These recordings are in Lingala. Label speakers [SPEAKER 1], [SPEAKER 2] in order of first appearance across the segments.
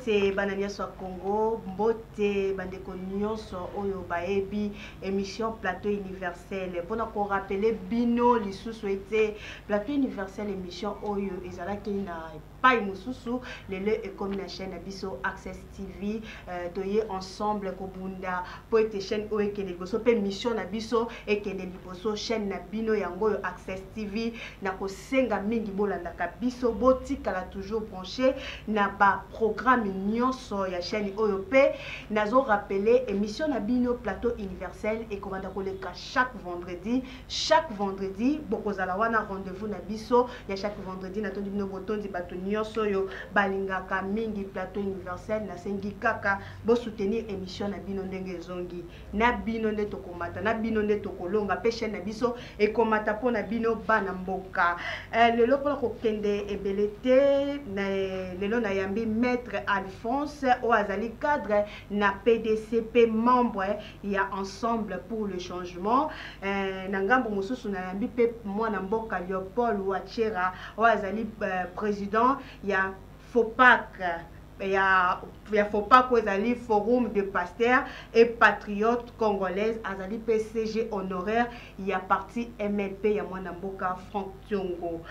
[SPEAKER 1] Mbote bananyoso Congo, mbote bandeko nyonso oyo baebi émission Plateau Universel. Pour nous rappeler bino lisusu ete Plateau Universel émission oyo ezalaki na pai mususu lele et comme la chaîne Abisso Access TV doye ensemble kobunda po ete chaîne oyo kene liboso pe mission na biso et kene liboso chaîne na bino yango yo Access TV na kosenga mingi bolanda ka biso botikala toujours branché na ba programme nyonso ya chaîne oyo pe nazo rappeler émission na bino Plateau Universel et komanda koleka chaque vendredi bokozala wana rendez-vous na biso ya chaque vendredi na tondi bino botondi bato nyonso yo balingaka mingi Plateau Universel na sengi kaka bo soutenir émission na bino ndenge zongi na bino nde tokomata na bino nde tokolonga pe chaîne na biso e komata po na bino bana mboka lelo pona kokende ebelete na lelo na yambi maître Alphonse o azali cadre na PDCP membre ya ensemble pour le changement na ngambo mususu na yambi pe mwana mboka Léopold Ouachera o azali président ya FOPAC ya FOPAC ezali forum de pasteurs et patriotes congolaises azali PCG honoraire ya parti MLP ya mwana mboka Franck Tiongo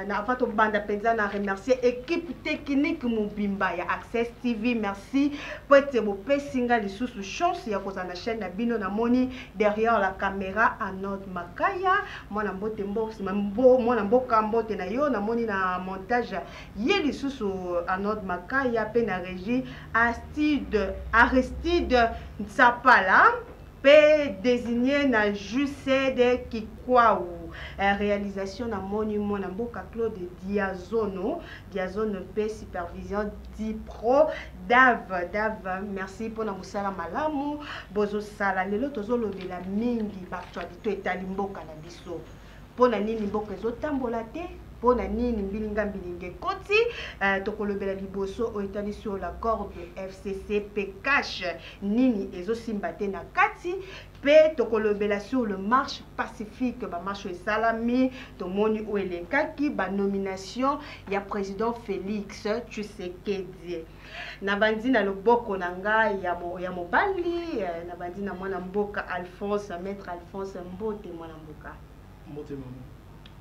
[SPEAKER 1] na fato banda penza na remercier équipe technique mobimba ya Access TV merci pour être mo pesinga lisusu chance ya kozana chaîne na bino na moni derrière la caméra Anod Makaya mwana mbote mwana mboka mbote na yo na moni na montage ye lisusu Anod Makaya pe na régie Aristide Ntsapala pe désigné na Jusede Kikwaou réalisation na monument na mboka Claude Diazono pe supervision Dipro Dave merci pour na musala malamu bozo sala lelo tozolo de la mingi actualité etali mboka na biso pona nini mboka ezotambola te pona nini mbilinga koti tokolobela liboso oetali sur l'accord de FCC cash nini ezosimba te na kati pe tokolobela sur le marche pacifique ba marche salami tomoni o elekaki ba nomination ya président Félix Tshisekedi na bandi na loboko na ngai ya mobali na bandi na mwana mboka Alphonse maître Alphonse Mbote mwana mboka
[SPEAKER 2] Mbote maman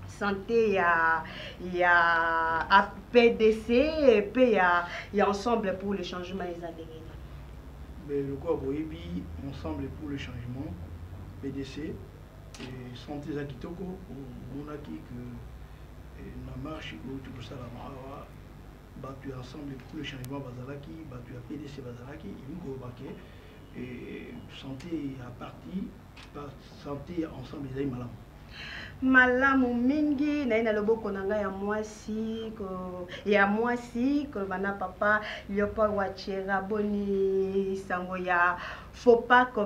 [SPEAKER 1] santé ya PDC et puis ya ensemble pour le changement des années.
[SPEAKER 2] Mais le corps boyebi ensemble pour le changement PDC et santé zakitoko monaki que na marche pour ça la marawa battu ensemble pour le changement bazalaki battu à PDC bazalaki il baké et santé à partie santé ensemble les malam
[SPEAKER 1] malamu mingi na ina loboko nanga ya mwasi ko bana papa Léopold Ouachera boni sango ya FOPAC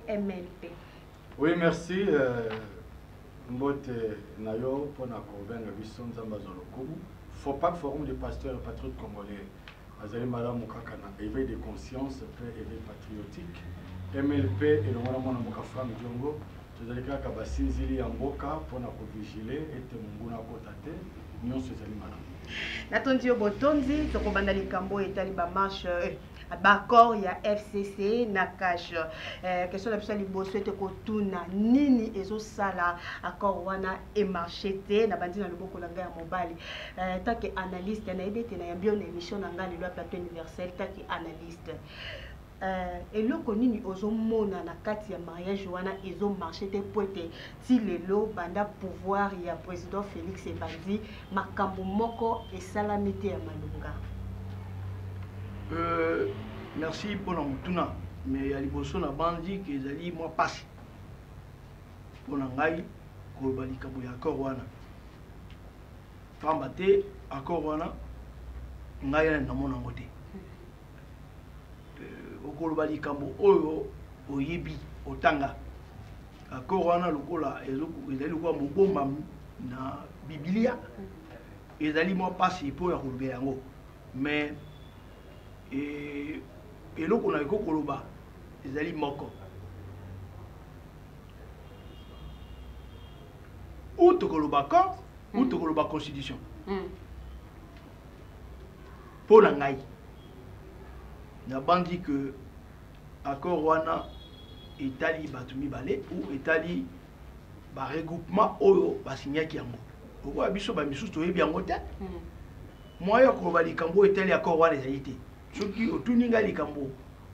[SPEAKER 1] MLP.
[SPEAKER 3] Oui merci mbote nayo pona ko benga biso nzamba zolokubu FOPAC forum de pasteurs et patriotes congolais azali malamu kaka na éveil de conscience pe éveil patriotique MLP et le mwana mboka Franck Tiongo tozalika ka basinzili ya mboka pona ko vigiler ete munguna kota te nyonso ezali malamu
[SPEAKER 1] natondi yo botondi tokobanda likambo etali ba marche bakor ya FCC na cash question la biso liboso ete kotuna nini ezosala accord wana e marché te na bandi na loboko la ngai ya mobali taki analyste na ebete na yambio na émission na ngai le Plateau Universel taki analyste eloko nini ozomona na kati ya mariage wana ezo marché te poete ti lelo banda pouvoir ya président Félix ebandi makambo moko esalami te ya malunga.
[SPEAKER 2] Merci pour la mutuna mais ya liboso na bandi que ezali moi passe pour ngai ko balika boya accord wana pamba te accord wana ngai na mona ngote okoloba likambo oyo oyebi otanga accord wana lokola ezali lokola mobomba na Biblia ezali moi passe pour ya kolobela yango mais eloko na ekokoloba ezali moko ou tokoloba accord ou tokoloba constitution pour na ngai na bandi que accord wana etali bato mibale ou etali ba regroupement oyo basignaki yango okoya biso bamisusu toyebi yango te moya koloba likambo etali accord wana ezali te soki otuni ngai likambo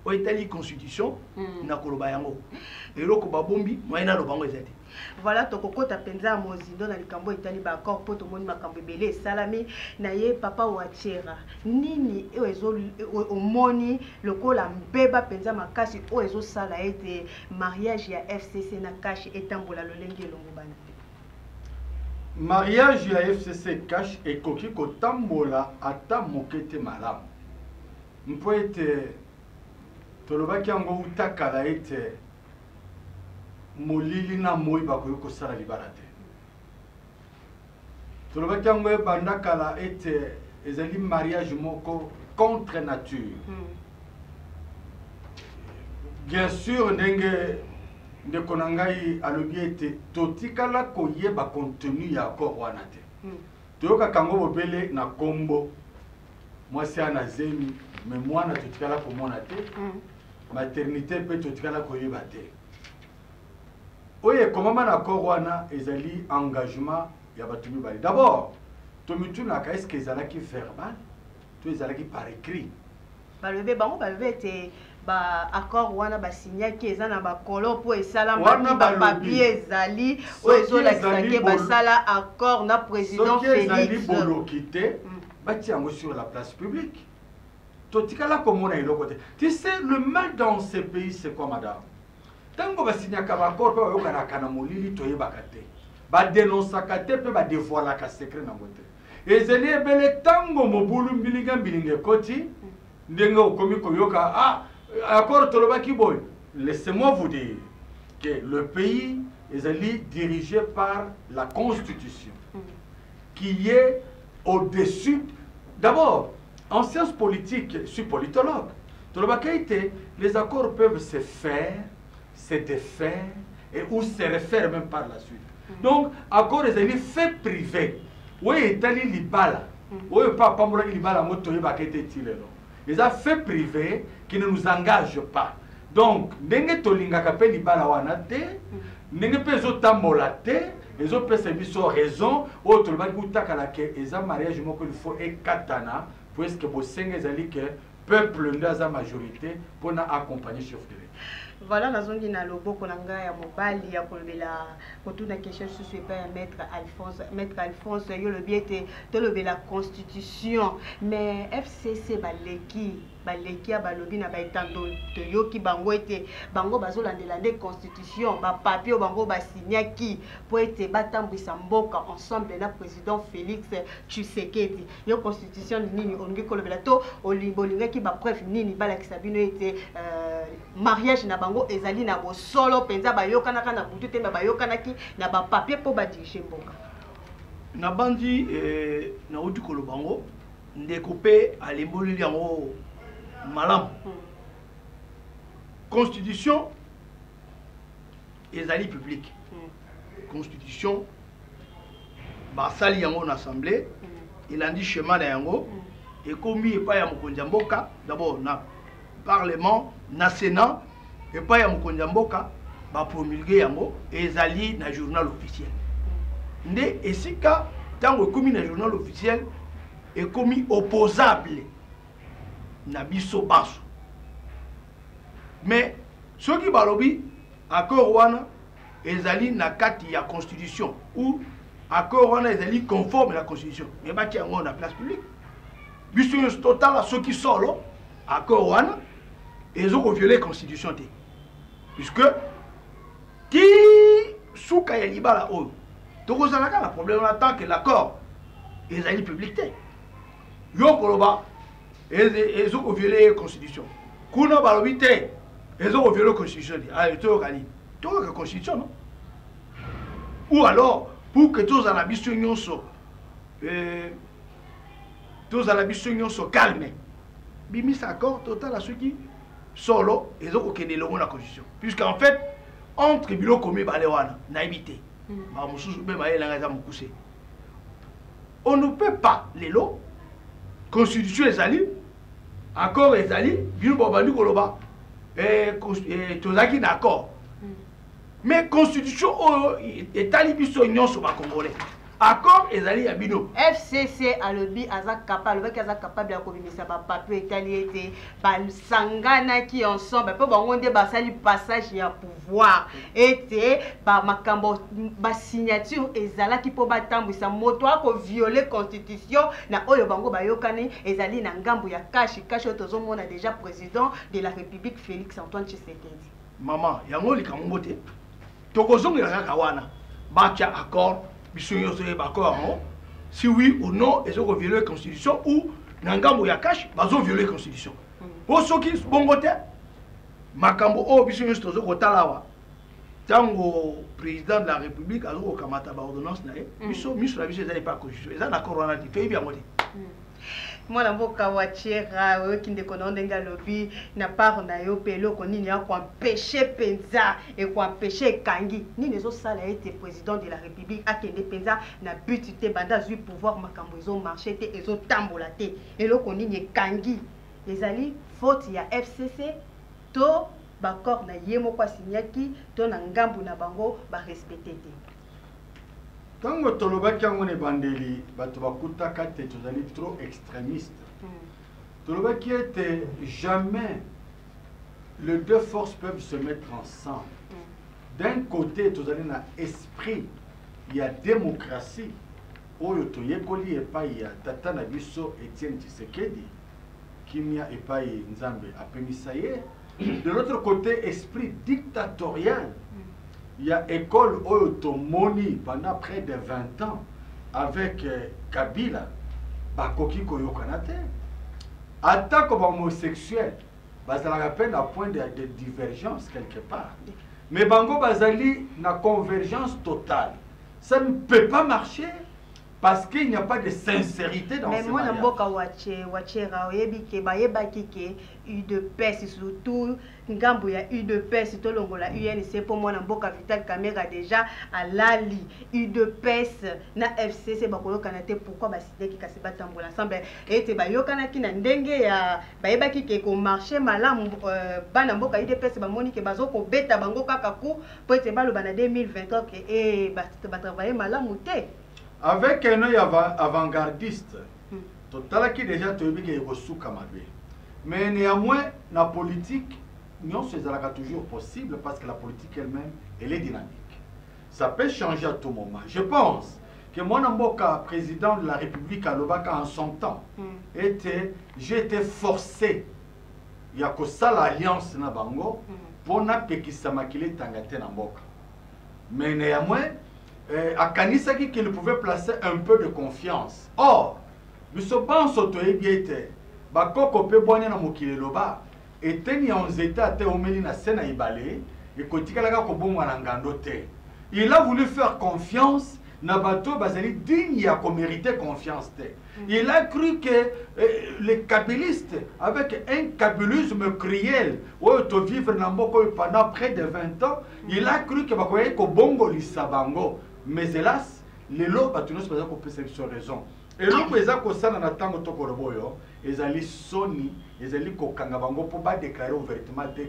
[SPEAKER 2] oyo etali constitution na koloba yango eloko babombi moya naloba yango eza te.
[SPEAKER 1] Voilà, tokokota penza mozindo na likambo etali ba accord po tomoni makambo ebele esalami na ye papa Ouachera nini ezo omoni lokola mbeba penza makasi o ezo sala ete mariage ya FCC na cash etambola lolenge elongo bana.
[SPEAKER 3] Mariage ya FCC cash ekoki kotambola ata mokete malamu mpo ete tolobaki yango utakala ete molili na moi bakoki kosala libala te tolobaki yango ebanda kala ete ezali mariage moko contre nature bien sûr ndenge ndeko na ngai alobi ete totikala koyeba contenu ya accord wana te toyokaka yango bobele na kombo mwasi ana zemi me mwana totikala komona te maternité mpe totikala koyeba te oye ekomama na accord wana ezali engagement ya bato mibale d'abord tomitunaka est ce que ezalaki verbal to ezalaki par écrit
[SPEAKER 1] balobe bango balobe ete ba accord wana basignaki eza na bakolo mpo esalama bapapie ezali oyo ezolakisaki basala accord na président Félix
[SPEAKER 3] soki ezali boloki te batia yango sur la place publique totikala komona eloko te. Tu sais le mal dans ce pays c'est quoi madame tango basignaka bakor mpe bayokanaka na molili toyebaka te badenonsaka te mpe badevoilaka secret nango te ezali ebele tango mobulu mbilinga ekoti ndenge okomi koyoka accord tolobaki boy. Laissez-moi vous dire que le pays ezali dirigé par la constitution qui est au-dessus. D'abord en sciences politiques, je suis politologue. Les accords peuvent se faire, se défaire et ou se refaire même par la suite. Donc, accord est un fait privé. Oui, Italie libala. Oui, pas moi libala moto yebakete tilelo. Les affaires privées qui ne nous engagent pas. Donc, ndenge tolinga kape libala wana te, ndenge pezo tambola te, les autres personnes ont raison, autres le bakutaka ke eza mariage moko il faut ekatana. Est-ce que vous savez que le peuple est la majorité pour accompagner chef de l'État?
[SPEAKER 1] Voilà, nous avons dit que loboko nanga ya mobali ya kolobela kotuna question sur ce père maître Alphonse yo le bien te la constitution mais FCC baleki ya balobi na baitando to yoki bango ete bango bazolandela nde constitution ba papier bango ba signaki po ete batambwisa mboka ensemble na président Félix Tshisekedi yo constitution nini ongi kolobela to olimbolingaki ba preuve nini balakisa bino ete mariage na bango ezali na bo solo penza bayokana kana butu temba bayokanaki na ba papier po ba dirige mboka
[SPEAKER 2] na bandi na uti kolobango ndeko pe alimbolili yango malam constitution ezali publique constitution basali yango na assemblée elandi schéma na yango ekomi epai ya mokonzi ya mboka d'abord na parlement na sénat epai ya mokonzi ya mboka bapromulgue yango ezali na journal officiel nde esika ntango ekomi na journal officiel ekomi opposable na biso baso mais soki balobi accord wana ezali na kati ya constitution ou accord wana ezali conforme la constitution mais bati yango na place publique biso nyonso totala soki solo accord wana ezoko violer constitution te puisque ti suka ya libala oyo tokozalaka na problème na tant que l'accord ezali public te yo koloba ezoko violer constitution kuna balobi te ezoko violer constitution te toyoka nini toyoka constitution non ou alors pour que tozala biso nyonso calme bimisa accord total à ceux qui solo ezoko kende longo na constitution puisqu'en fait entre biloko mibale wana na ebité ba mususu be bayela nga za mukuse on ne peut pas lelo constitution ezali accord ezali bino babandi koloba tozalaki d'accord mais constitution oyo etali biso nyonso bacongolais accord ezali ya bino
[SPEAKER 1] FCC alobi aza capable ya kobimisa bapapie etali ete basanganaki ensemble mpe bango nde basali passage ya pouvoir ete bamakambo basignature ezalaki mpo batambwisa moto akoviole constitution na oyo bango bayokani ezali na ngambo ya kashi oyo tozomona déjà président de la république Félix Antoine Tshisekedi.
[SPEAKER 2] mama yango likambo te tokozongela kaka wana batya accord biso nyonso yebako yango si oui ou non ezoko violer constitution ou na ngambo ya kashi bazo violer constitution po soki bongo te makambo oyo biso nyonso tozokotala awa ntango président de la république azokokamata baordonnance na ye biso miso na biso ezali pa constitution eza na accord wana te toyebi yango te
[SPEAKER 1] mwana mboka wa Chera oyoki ndeko na ndenge alobi na part na yo pe eloko nini ya kuempêche penza et kuempêche ekangi nini ezosala ete président de la république akende penza na but te banda azwi pouvoir makambo ezomarche te ezotambola te eloko nini ekangi ezali faute ya FCC to baccord na ye moko asinyaki to na ngambu na bango barespecte te.
[SPEAKER 3] Tango tolobaki yango ne bandeli bato bakutaka te tozali trop extrémiste. Tolobaki ete jamais les deux forces peuvent se mettre ensemble. D'un côté tozali na esprit ya démocratie oyo toyekoli epai ya tata na biso Etienne Tshisekedi kimia epai Nzambe apemisa ye. De l'autre côté esprit dictatorial. Il y a école Oyotomoni pendant près de 20 ans avec Kabila, Bakoki Koyokanate. Attaque aux homosexuels, ça la peine à point de divergence quelque part. Mais Bango Bazali na convergence totale. Ça ne peut pas marcher parce qu'il n'y a pas de sincérité dans ce mariage.
[SPEAKER 1] Mais moi, je UDPS surtout ngambo ya UDPS to longola UNC pour moi mboka Vital Kamerhe déjà alali UDPS na FCC bakolo kanate pourquoi basideki kasi batambola ensemble ete bayokana ki na ndenge ya bayebaki ke ko marché malamu bana mboka UDPS bamoni ke bazoko beta bango kaka ku po ete baloba na 2023 ke ba travailler malamu te
[SPEAKER 3] avec un œil avant-gardiste total qui déjà toyebi ke kosuka mabe. Mais néanmoins, la politique, non, c'est toujours possible parce que la politique elle-même, elle est dynamique. Ça peut changer à tout moment. Je pense que moi, Namboka, président de la République à Lobaka en son temps, j'ai été forcé, il y a que ça l'alliance na bango, pour na pekisamakile tangate Namboka. Mais néanmoins, à Kanisaki qu'il pouvait placer un peu de confiance. Or, nous sommes en sotoébiété. Bakoko pe bwana na mokile loba eteni ya nzeta te omeli na sena ibale ekotikalaka ko bomwa na ngando te. Il a voulu faire confiance na bato bazali digne ya ko mériter confiance te. Il a cru que les kabylistes avec un kabylisme cruel ou to vivre na mboko pendant près de 20 ans, il a cru que bakoye ko bongo lisabango. Mais hélas, les lots batunos bazako pesa sur raison. Et donc, les gens qui sont tango toko roboyo, ils allaient soni, ils allaient kokanga bango pour pas déclarer ouvertement que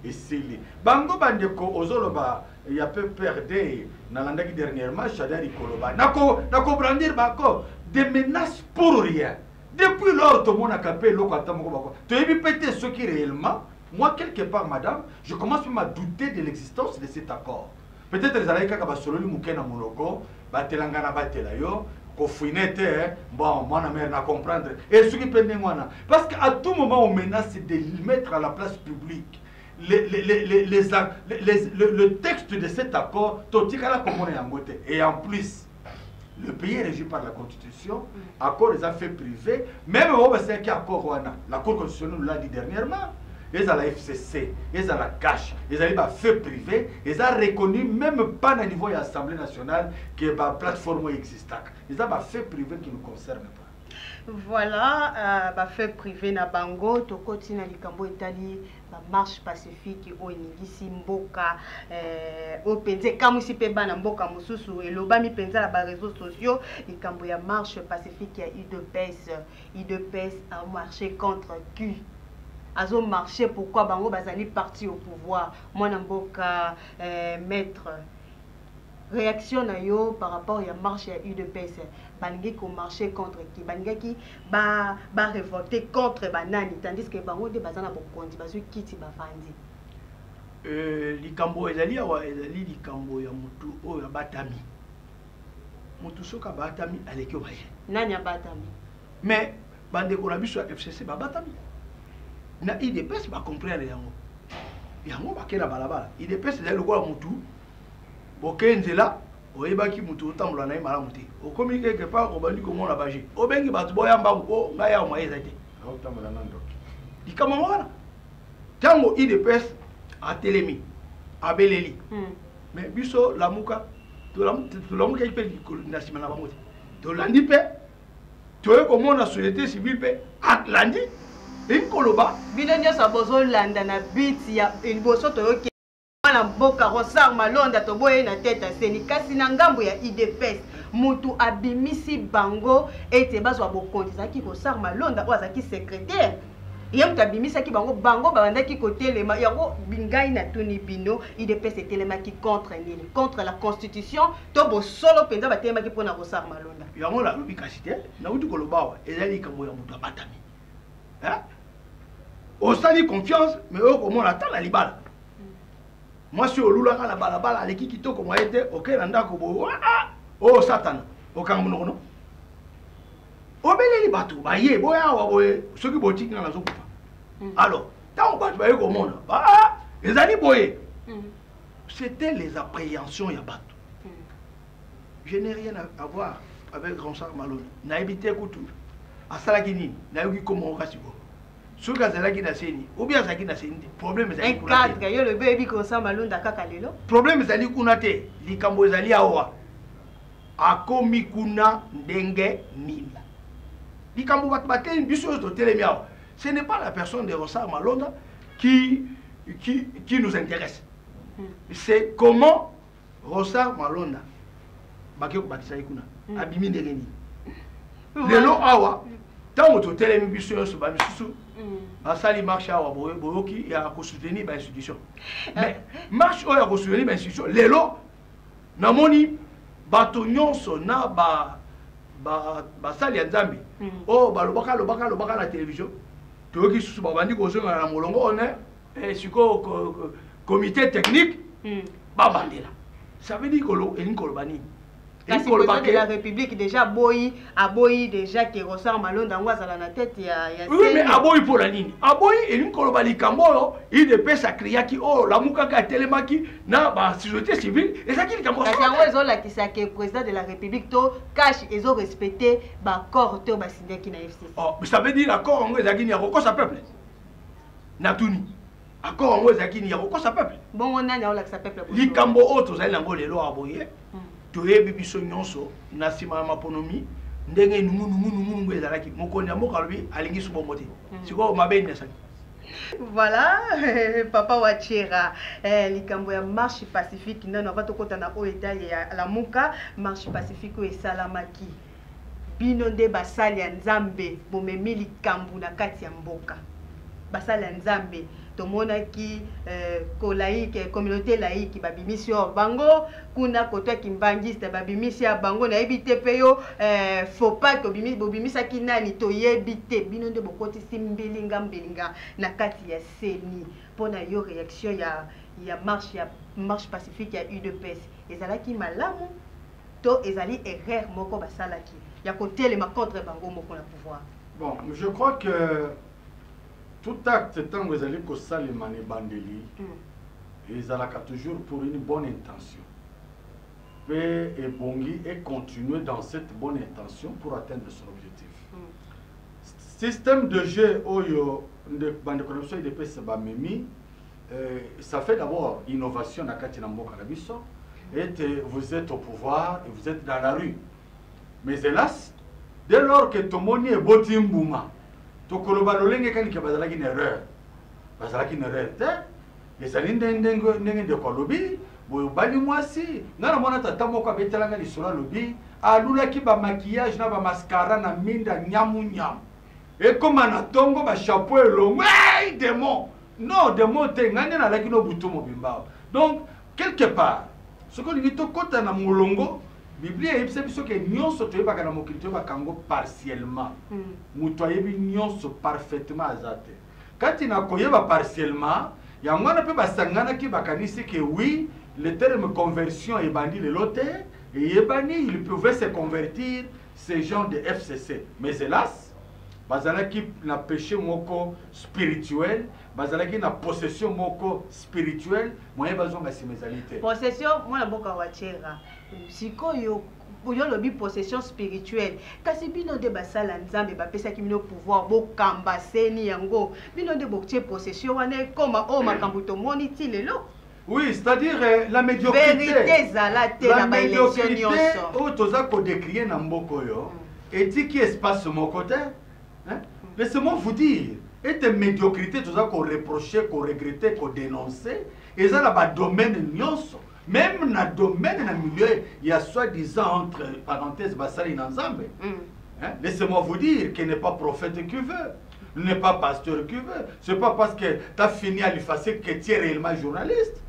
[SPEAKER 3] esili. Bango bandeko ozoloba, il y a peu perdé na landaki dernièrement Chadari Koloba. Nako brandir bako des menaces pour rien. Depuis lors tout le monde a capé loko atamoko bako. Tu as vu péter ce qui réellement, moi quelque part madame, je commence même à douter de l'existence de cet accord. Peut-être les alaïka kabasololi mukena monoko, batelangana batelayo. Bon, moi, je ne comprendre. Et ce qui peut parce qu'à tout moment, on menace de mettre à la place publique le texte de cet accord. Et en plus, le pays est régi par la Constitution, accord des affaires privées, même si accord, la Cour constitutionnelle l'a dit dernièrement. Ils ont la FCC, ils ont la cash, ils ont les faits privés, ils ont reconnu même pas au niveau de l'Assemblée nationale que la plateforme existe. Ils ont des faits privés qui ne nous concernent pas.
[SPEAKER 1] Voilà, fait privé na bango, to koti na likambo etali la marche pacifique au ningisi mboka au penze kamusi pe bana mboka mususu elobami penza la ba réseaux sociaux likambo ya marche pacifique ya UDPS a marché contre qui azo marché pourquoi bango bazali parti au pouvoir mwana mboka maître réaction na yo par rapport à marche à UDPS balingi ko marcher contre qui balingaki ba révolter contre banani tandis que bango de bazana bokondi bazu kiti bafandi
[SPEAKER 2] likambo ezali awa ezali likambo ya mutu oyo abatami mutu soka batami aleki obaye
[SPEAKER 1] nani abatami
[SPEAKER 2] mais bandeko na biso ya FCC babatami na UDPS ba comprendre yango bakela balabala UDPS ezali lokola mutu bokenzela oyebaki mutu otambola na ye malamu te okomi quelque part obandi komona baje obengi bato boyamba ko ngai ya moyeza te
[SPEAKER 3] otambola na ndo
[SPEAKER 2] likambo wana tango UDPS atelemi abeleli mais biso lamuka tolamuka ipe na sima na bango te tolandi mpe toye komona société civile mpe atlandi ekoloba
[SPEAKER 1] bino nyonso bozolanda na biti ya liboso toyoki na mboka Rosar Malonda toboye na tête seni kasi na ngambo ya UDPS mutu abimisi bango ete bazwa bokonzi zaki Rosar Malonda o azaki secrétaire ye mutu abimisa ki bango babandaki kotelema yango bingai na tuni bino UDPS etelemaki contre nini contre la constitution to bosolo penza batelemaki pona Rosar Malonda
[SPEAKER 2] yango la lobi kasi te na uti kolobawa ezali kambo ya mutu abatami osali confiance mais okomona ata na libala mwasi olulaka na balabala aleki kitoko mwa ete okenda ndako bo oh satana okanga monokono obeleli bato baye boya awa boye soki botiki nga nazokufa alors ntango bato baye komona ezali boye c'était les appréhensions ya bato je n'ai rien à voir avec Ronsard Malonda nayebi te kutu asalaki nini nayoki komongo kasi bo soki azalaki na seni ou bien azalaki na seni te problème ezali kuna te
[SPEAKER 1] yo lobi oyebi Ronsard Malonda kaka lelo
[SPEAKER 2] problème ezali kuna te likambo ezali awa akomi kuna ndenge nini likambo bato bateli biso oyo totelemi awa ce n'est pas la personne de Ronsard Malonda qui nous intéresse c'est comment Ronsard Malonda bake kobatisaki kuna abimi ndenge nini lelo awa ntango totelemi biso nyonso bamisusu asali marche awa boyoki ya kosoutenir bainstitution mais marche oyo ya kosoutenir bainstitution lelo namoni bato nyonso na basali ya nzambe oyo balobaka na télévision toyoki susu babandi kozongana na molongo one sikoyo comité technique babandela ça veut dire elingi koloba nini
[SPEAKER 1] kasi président de la République déjà aboyi déjà que Ronsard Malonda ngo azala na tête ya
[SPEAKER 2] oui mais aboyi pour la nini aboyi elingi koloba likambo oyo UDPS akriaki oyo lamukaka atelemaki na ba société civile ezaki likambo
[SPEAKER 1] kasi yango ezolakisa que président de la République to cash ezo respecter baaccord to basindaki na FCC
[SPEAKER 2] ça veut dire accord yango ezalaki ni ya kokosa peuple natuni accord yango ezalaki ni ya kokosa peuple
[SPEAKER 1] bongo nani aolakisa peuple
[SPEAKER 2] likambo oyo tozali nango lelo aboye toyebi biso nyonso na nsima ya maponomi ndenge nungunungunungu ezalaki mokonzi ya mboka alobi alingi su bongo te sikoyo mabe nesaki
[SPEAKER 1] voilà papa Wachera likambo ya marche pacifique nano ava tokota na oyo etali ya lamuka marche pacifique oyo esalamaki bino nde basali ya nzambe bomemi likambo na kati ya mboka basali ya nzambe tomonaki laïque communauté laïque babimisi yo bango kuna koto kimbangiste babimisi ya bango nayebi te pe yo faut pas que bobimisaki nani toyebi te bino nde bokotisi mbelinga na kati ya seni mpona yo réaction ya marche pacifique ya UDPS ezalaki malamu to ezali erreur moko basalaki ya kotelema contre bango moko na pouvoir.
[SPEAKER 3] Bon, je crois que tout acte tant que vous allez kosalema ne bandeli ezalaka toujours pour une bonne intention et bongi et continuer dans cette bonne intention pour atteindre son objectif. Système de jeu oyo de bande corruption de pesa ba memi ça fait d'abord innovation na kati na mboka na biso et vous êtes au pouvoir et vous êtes dans la rue, mais hélas dès lors que tomoni eboti mbuma tokoloba lolenge kani ke bazalaki une erreur bazalaki na rete ezali ndenge ndeko alobi boye obali mwasi nga na mwana tata moko abetelanga lisolo alobi alulaki bamaquillage na bamascara na minda nyamu ekoma na ntongo bachapeau elongo démon non démon te nga nde nalaki no butu mobimba donc quelque part soki olingi tokɔta na molongo biblia eyebisa biso ke nyonso toyebaka na mokili toyebaka yango partiellement moto ayebi nyonso parfaitement aza te kati na koyeba partiellement yango wana mpe basanganaki bakanisi ke oui le terme conversion ebandi lelo te eyebani il pouvait se convertir ces gens de FCC mais hélas bazalaki na péché moko spirituel bazalaki na possession moko spirituelle moyen bazonga simezalité
[SPEAKER 1] possession mwana mboka wachera sikoyo yo lobi possession spirituelle kasi bino nde basala nzambe bapesaki bino pouvoir bokamba seni yango bino nde botie possession wana ekoma oyo makambo tomoni ti lelo.
[SPEAKER 3] Oui, c'est-à-dire la médiocrité. La médiocrité, où tu as décrié dans mboko yo, et tu qui espace mon côté. Laissez-moi vous dire, et tes médiocrités, tu as reproché, regretté, dénoncé, et ça là domaine nyonso. Même dans le domaine, dans le milieu, il y a soi-disant entre parenthèses basali ensemble. Laissez-moi vous dire qu'il n'est pas prophète qui veut. N'est pas pasteur qui veut. Ce n'est pas parce que tu as fini à l'effacer que tu es réellement journaliste.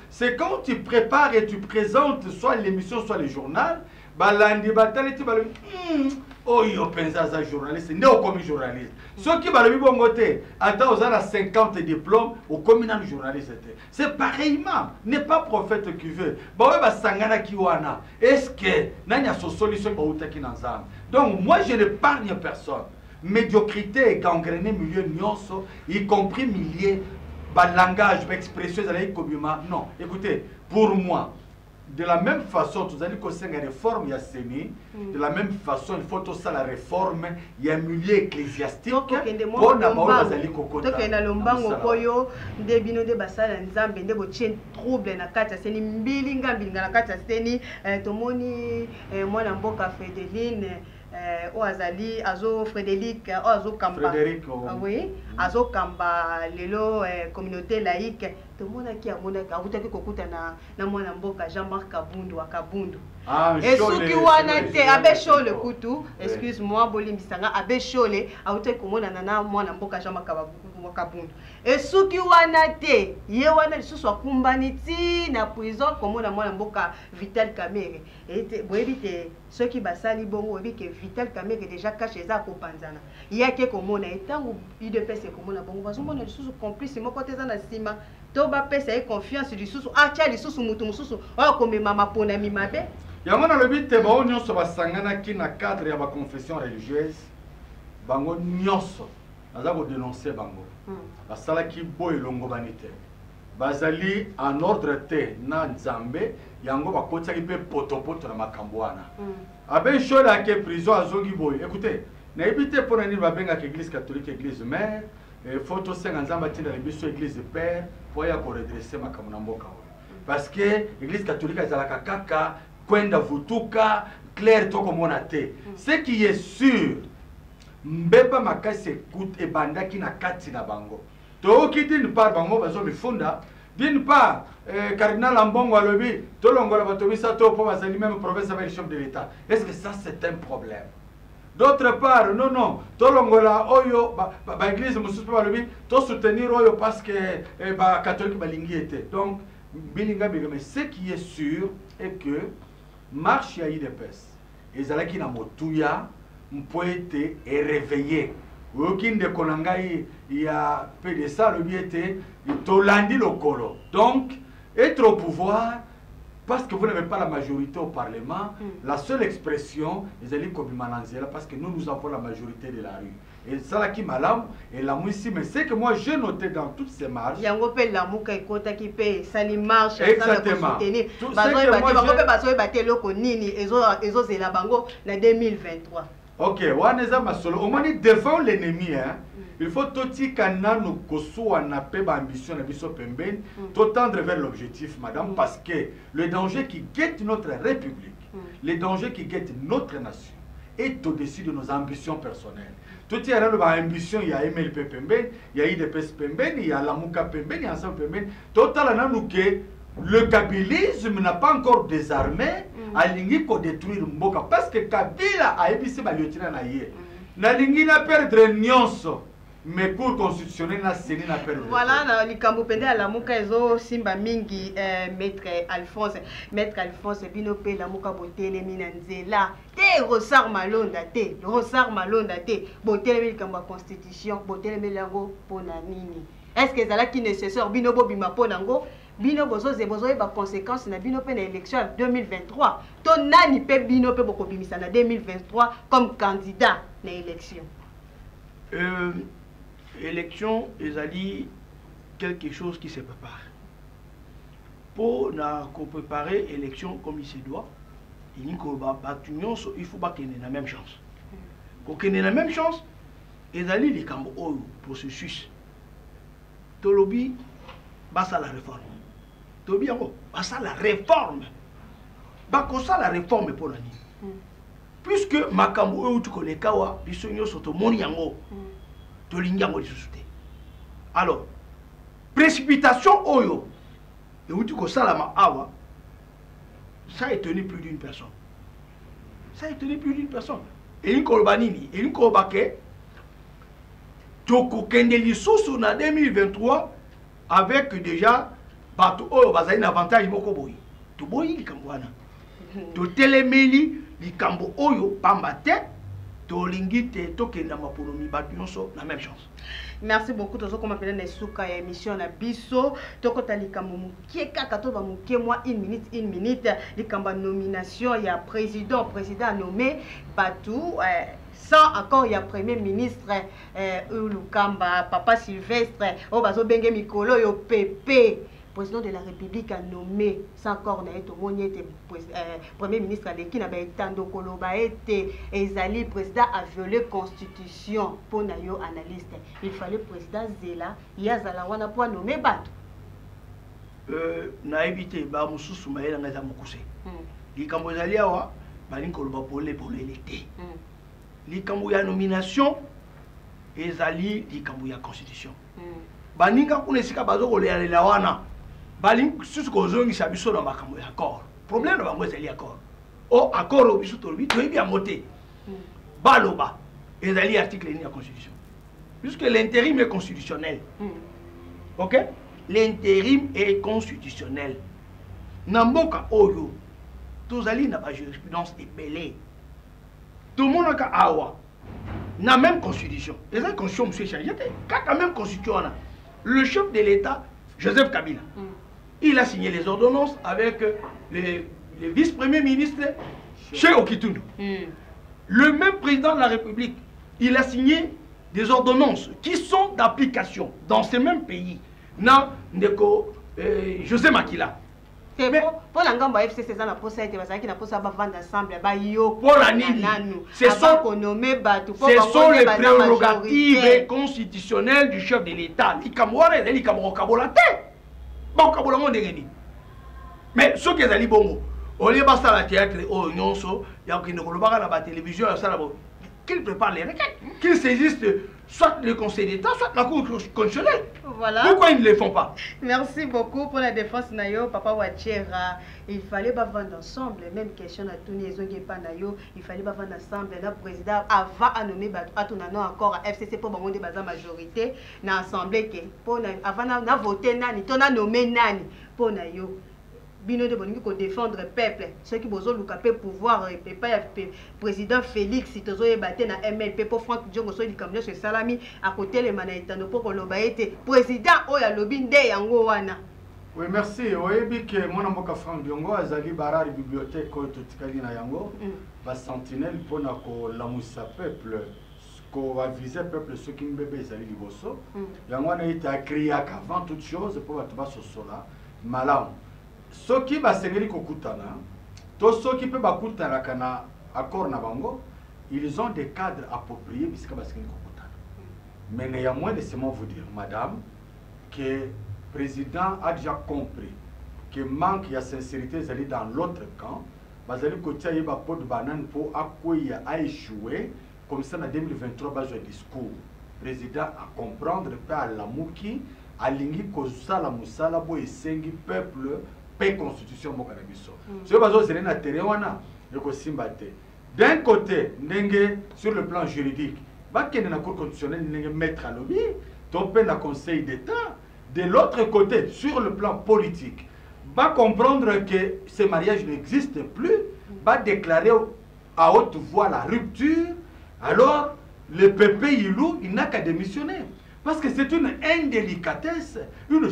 [SPEAKER 3] C'est quand tu prépares et tu présentes soit l'émission, soit le journal, balandi batali ti balobi oyo penza za journaliste ndeo komi journaliste soki balobi bongo te ata ozala 50 diplômes au communal journaliste. C'est pareillement, n'est pas prophète qui veut. Bah ouais, sangana ki wana. Est-ce que nanya so solution ba utaki nanzam. Donc moi je n'épargne personne. Médiocrité et gangréné milieu nyonso, y compris milieu ba langage, ba expression zala kobima. Non, écoutez, pour moi de la même façon, tu as dit que c'est une réforme, il y a sémi. De la même façon, il faut aussi la réforme, il y a un milieu ecclésiastique. Bon, d'abord, vous allez cocoter.
[SPEAKER 1] Donc, il y a lombango koyo, des bino de basala nzambe, des botchen trouble na kata seni mbilinga na kata seni, tomoni moi na mboka Fédeline. Oazali azo Frédéric azo Kamba oui azo Kamba lelo communauté laïque tout le monde qui a monaka utaki kokuta na mwana mboka Jean-Marc Kabundu akabundu et soki wana te abesho le kutu excuse-moi bolimbisanga abesho le utaki komona na mwana mboka Jean-Marc Kabundu et soki wana te ye wana lisusu akumbani ti na prison komona mwana mboka Vital Kamerhe et boyebi te soki basali bongo oyebi ke Vital Kamerhe déjà caché eza kopanzana yake komona etango UDPS komona bongo bazomona lisusu complice moko te eza na sima to bapesa ye confiance lisusu atia lisusu mutu mususu oyo komema mapona mimabe
[SPEAKER 3] yango na lobi te bao nyonso basanganaki na cadre ya baconfession religieuse bango nyonso baza kodénonce bango basalaki boye elongo bani te bazali en ordre te na nzambe yango bakotisaki mpe potopoto na makambo wana abeshole ake prison azongi boye écoutez nayebi te mpo na nini babengaka église catholique église mère faut tosenga nzambe atindala biso église père po ya koredresse makambo na mboka oyo parce que église catholique ezalaka kaka kwenda vutuka clair tokomona te ce qui est sûr mbeba makasi ekute ebandaki na kati na bango toyoki d'une part bango bazomifunda d'une part cardinal Ambongo alobi tolongola bato misato mpo bazali même province avec le chef de l'état. Est-ce que ça c'est un problème? D'autre part, non, tolongola oyo ba église mususu balobi to soutenir oyo parce que ba catholique balingi était. Donc bilinga mais ce qui est sûr est que marche ya UDPS ezalaki na motuya mpoete et réveillé. Okinde konangai ya PDSA le biete tolandi lokolo. Donc être au pouvoir parce que vous n'avez pas la majorité au Parlement, la seule expression, parce que nous avons la majorité de la rue. Et ça là qui m'alarme, et la mouissi, mais c'est que moi j'ai noté dans toutes ces marches. Il y a la mouka qui paye, ça les marches, exactement. Tout ce que moi 2023. Ok, au moins devant l'ennemi, hein. Il faut tout canano koso na peba ambition na biso pembeni to tendre vers l'objectif madame parce que le danger qui guette notre république, le danger qui guette notre nation est au-dessus de nos ambitions personnelles. tout il y a une ambition, il y a MLP Pemben, il y a IDPS Pemben, il y a Lamuka Pemben, il y a Ensemble Pemben. Total, que le kabylisme n'a pas encore désarmé, alingi ko détruire Mboka parce que Kabila a ébissé ma lieutenant na yé. Na lingi na perdre nyonso. Mais pour constitutionnel na seni na perdre.
[SPEAKER 1] Voilà, na likambo pende la muka ezo simba mingi maître Alphonse bino pe la muka botele mina nzela. Te Rosar Malonda te. Botele likambo constitution, botele melango pona nini. Est-ce que zala qui nécessaire bino bobima ponango? Bino bozo ba conséquences na bino pe na élection 2023. To nani pe bino pe boko bimisa na 2023 comme candidat na élection.
[SPEAKER 2] Élection ezali quelque chose qui se prépare. Pour préparer élection comme il se doit, il faut qu'il la même chance. Pour qu'il ait la même chance, ezali les cambo processus. Tolobi basa la réforme. Tolobi basa la réforme. Bakosa la réforme pour l'année. Puisque makambo tu connais kawa bisonyo soto moni yango. Alors, précipitation oyo, et où tu salama awa, ça a étonné plus d'une personne. Et une kolbanini, et une kolbake, Toko Kendeli Soso na 2023, avec déjà, bato oyo bazaï un avantage moko boyi. To boyi likambo wana. To telemeli likambo oyo pambate. La même chance.
[SPEAKER 1] Merci beaucoup. Tozo comme appelé Nesuka ya émission na biso. Toko talika mukie kaka to ba mukie moi une minute likamba nomination ya président nommé Batou sans accord ya premier ministre Lukamba Papa Sylvestre o bazo benge mikolo yo Pepe. Président de la République a nommé sans corps na eto moniete premier ministre aleki na ba etando koloba ete ezali président a violé constitution pour na yo analyste. Il fallait président Zela yazala wana pour nommer bato.
[SPEAKER 2] Na éviter ba mususu maela ngaza mukuse. Likambo ezali awa bali koloba polé l'été. Likambo ya nomination ezali likambo ya constitution. Baninga kuna sika bazo kolela wana. Baling susu kozongi sabiso na makambo ya accord. Problème na bango ezali accord. O accord obiso tolobi to ebi amote. Baloba ezali article ni ya constitution. Puisque l'intérim est constitutionnel. OK? L'intérim est constitutionnel. Namboka oyo tozali na ba jurisprudence epelé. Tout le monde a awa na même constitution. Et la constitution monsieur changé. Quand même constitution le chef de l'État Joseph Kabila. Il a signé les ordonnances avec les vice-premiers ministres chez Okitunu. Le même président de la République, il a signé des ordonnances qui sont d'application dans ces mêmes pays. José Makila.
[SPEAKER 1] Pour l'engagement FCC, ça n'a pas été parce qu'il n'a pas vendre ensemble.
[SPEAKER 2] Pour la Nini, ce sont les prérogatives constitutionnelles du chef de l'État. Mais ce qui est allé bon, on est passé à la théâtre, oh non, il y a la télévision, qu'il prépare les requêtes, qu'ils saisissent soit le Conseil d'État, soit la Cour constitutionnelle.
[SPEAKER 1] Voilà.
[SPEAKER 2] Pourquoi ils ne le font pas?
[SPEAKER 1] Merci beaucoup pour la défense, Nayo, Papa Wachera. Il fallait pas vendre ensemble, même question à Tony Zongepa Nayo, il fallait pas vendre ensemble. Le président avant à nommer Batou encore à FCC pour bander la majorité, dans l'Assemblée, avant de voter, Nani, on a nommé Nani pour Nayo. Bino de Boningi pour défendre le peuple. Ceux qui besoin de pouvoir, président Félix, si tu as battu dans MLP pour Franck Diongo, soit du camion sur Salami, à côté les managers pour le président, oh ya lobby de yango wana.
[SPEAKER 3] Oui, merci. Oui, que mon ami Franck Diongo a zali barari bibliothèque ko totikali na yango, ba sentinelle pour na ko lamusa peuple, ko va viser peuple ceux qui mbebe zali liboso. Yango na été créé avant toute chose pour battre sur cela. Malam. Ce qui va se faire kokutana, tous ceux qui peuvent bakutana kana accord na bango, ils ont des cadres appropriés puisque va se faire kokutana. Mais néanmoins, laissez-moi vous dire, madame, que le président a déjà compris que manque de sincérité dans l'autre camp, bazali kotia yeba pot banane pour accueillir à échouer comme ça en 2023 bas un discours président à comprendre pas la mouki alingi kozala musala bo esengi peuple paix constitution mboka na biso so bazo zele na terrain wana eko simbate d'un côté ndenge sur le plan juridique bakende na cour constitutionnelle ndenge maître alobi to pe na conseil d'état de l'autre côté sur le plan politique va comprendre que ce mariage n'existe plus va déclarer à haute voix la rupture alors le PP Ilou il n'a qu'à démissionner. Parce que c'est une indélicatesse, une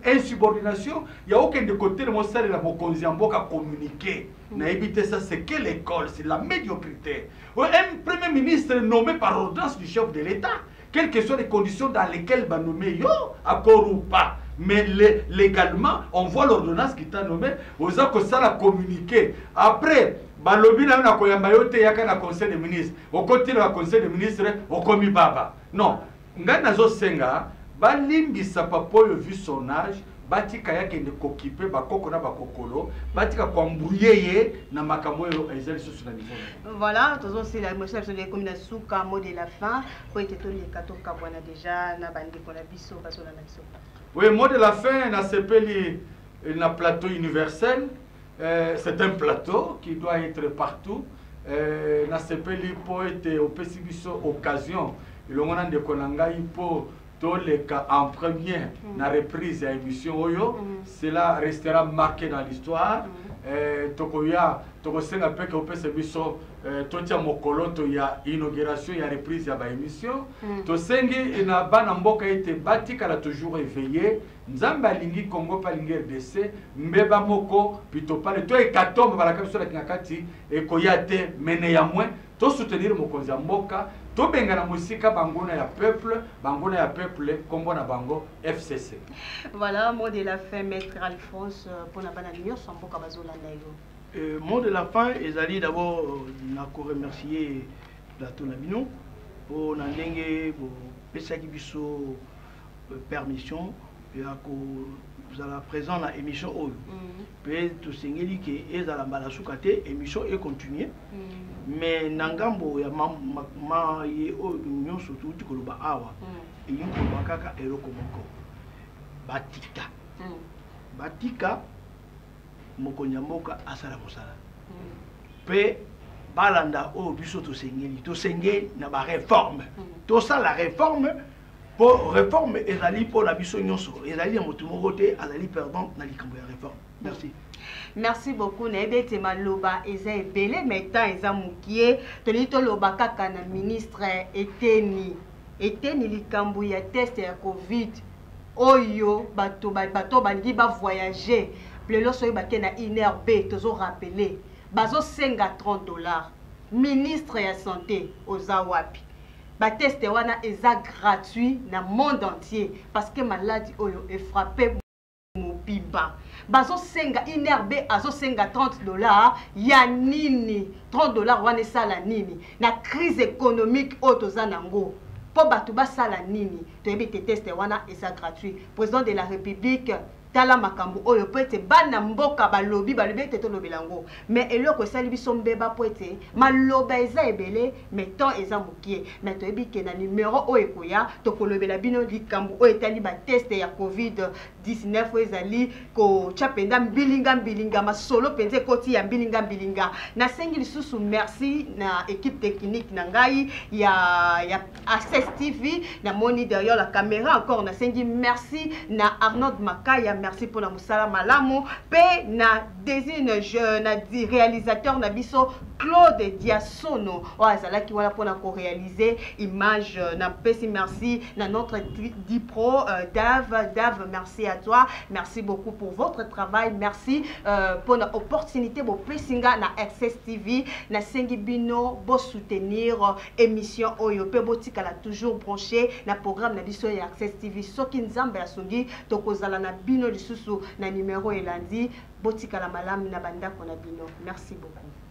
[SPEAKER 3] insubordination. Il n'y a aucun de côté de mon salaire la Mokonzi en boka communiquer. N'a évité ça, c'est que l'école, c'est la médiocrité. Un premier ministre nommé par ordonnance du chef de l'État, quelles que soient les conditions dans lesquelles va nommer yo, accord ou pas. Mais légalement, on voit l'ordonnance qui t'a nommé, aux gens que ça l'a communiqué. Après, balobi na na koyamba yote yaka na conseil des ministres. Au côté de la conseil des ministres, au komi baba. Non. Ngai nazo senga balimbisa papa oyo vu son âge batika yake ne kokipe bakoko na bakokolo batika kwambrouiller ye na makambo oyo ezali susu na niveau.
[SPEAKER 1] Voilà, toujours c'est la motion de comme na suka mot de la fin pour être toni kato kabwana déjà na bandi ko na biso baso na biso.
[SPEAKER 3] Oui, mot de la fin na sepeli na plateau universel. C'est un plateau qui doit être partout. Na sepeli pour être au pesibiso occasion le monde de Konanga pour tous les cas en première la reprise de l'émission Oyo, cela restera marqué dans l'histoire. Tokoya, Tokosenga peke au pesibiso, totia mokolo to ya inauguration ya reprise ya ba émission. Tosengi na bana mboka ete batika la toujours éveillé. Nzamba alingi Congo palingi RDC, mbeba moko pito pale to ekatombe balaka biso la kinakati ekoyate mene ya mwe to soutenir mokonzi ya mboka. To bengana musika bangona ya peuple kombo na bango FCC.
[SPEAKER 1] Voilà, mot de la fin maître Alphonse pour la bananion son boka bazola nayo.
[SPEAKER 2] Mot de la fin ezali d'abord na ko remercier plateau Nabino pour na ndenge bo pesaki biso permission ya ko vous allez présent la émission oyo. Pe to sengeli ke ezala mbala sukate émission et continuer. Mais nangambo ya ma ye o union surtout tikoloba awa et une kaka eloko moko batika batika mokonya mboka asala mosala pe balanda o biso to sengeli na ba réforme to ça la réforme pour réforme ezali pour la biso nyonso ezali ya motu moko te azali perdant na likambo ya réforme. Merci.
[SPEAKER 1] Merci beaucoup. Nebete maloba eza ebele metan eza mukie toni to loba kaka na ministre eteni likambu ya test ya Covid oyo bato bangi ba voyager lelo soyo bake na INRB tozo rappeler bazo senga $30 ministre ya santé oza wapi ba test wana eza gratuit na monde entier parce que maladie oyo e frappé Mobimba. Bazo senga INRB azo senga $30 ya nini $30 wana sala nini na crise économique otoza nango po batu basala nini toyebi te test wana eza gratuit président de la République tala makambo oyo po ete bana mboka balobi te to lobelango mais eloko esali biso mbeba po ete maloba eza ebele mais temps eza mokie mais toyebi ke na numéro oyo ekoya tokolobela bino likambo oyo etali bateste ya COVID-19 oyo ezali kotya mpenza mbilinga masolo mpenza ekoti ya mbilinga nasengi lisusu merci na équipe technique na ngai ya Access TV namoni derrière la caméra encore nasengi merci na Arnaud Makaya merci pour la musala malamu pe na désigne jeune réalisateur na biso Claude Diasono azalaki wala pour na ko réaliser image na pesi merci na notre Dipro Dave merci à toi merci beaucoup pour votre travail merci pour l'opportunité bo pesinga na Access TV na sengi bino bo soutenir émission oyo pe botika la toujours branché na programme na biso ya Access TV soki nzambe asongi tokozala na bino lisusu na numéro elandi botika la malamu na bandako na bino merci beaucoup.